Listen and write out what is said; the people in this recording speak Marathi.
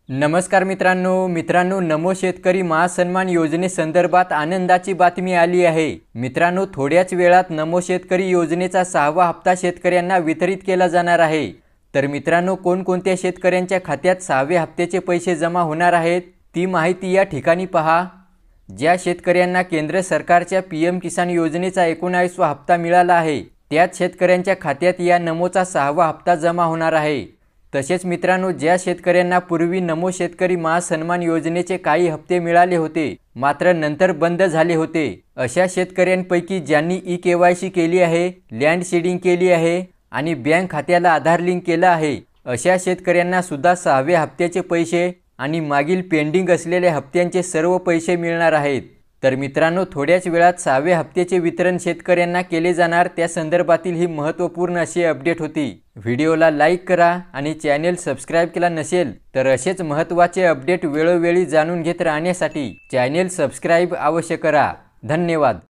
नमस्कार मित्रांनो नमो शेतकरी महासन्मान योजनेसंदर्भात आनंदाची बातमी आली आहे। मित्रांनो, थोड्याच वेळात नमो शेतकरी योजनेचा 6वा हप्ता शेतकऱ्यांना वितरित केला जाणार आहे। तर मित्रांनो, कोणकोणत्या शेतकऱ्यांच्या खात्यात 6व्या हप्त्याचे पैसे जमा होणार आहेत ती माहिती या ठिकाणी पहा। ज्या शेतकऱ्यांना केंद्र सरकारच्या पीएम किसान योजनेचा 19वा हप्ता मिळाला आहे त्याच शेतकऱ्यांच्या खात्यात या नमोचा 6वा हप्ता जमा होणार आहे। तसेच मित्रांनो, ज्या शेतकऱ्यांना पूर्वी नमो शेतकरी महासन्मान योजनेचे काही हप्ते मिळाले होते मात्र नंतर बंद झाले होते, अशा शेतकऱ्यांपैकी ज्यांनी ई-केवायसी केली आहे, लँड सीडिंग केली आहे आणि बँक खात्याला आधार लिंक केला आहे, अशा शेतकऱ्यांना सुद्धा 6व्या हप्त्याचे पैसे आणि मागील पेंडिंग असलेल्या हप्त्यांचे सर्व पैसे मिळणार आहेत। तर मित्रांनो, थोड्याच वेळात 6व्या हप्त्याचे वितरण शेतकऱ्यांना केले जाणार त्या संदर्भातील ही महत्त्वपूर्ण अशी अपडेट होती। व्हिडिओला लाईक करा आणि चॅनेल सबस्क्राइब केला नसेल तर असेच महत्त्वाचे अपडेट वेळोवेळी जाणून घेत राहण्यासाठी चॅनेल सबस्क्राइब अवश्य करा। धन्यवाद।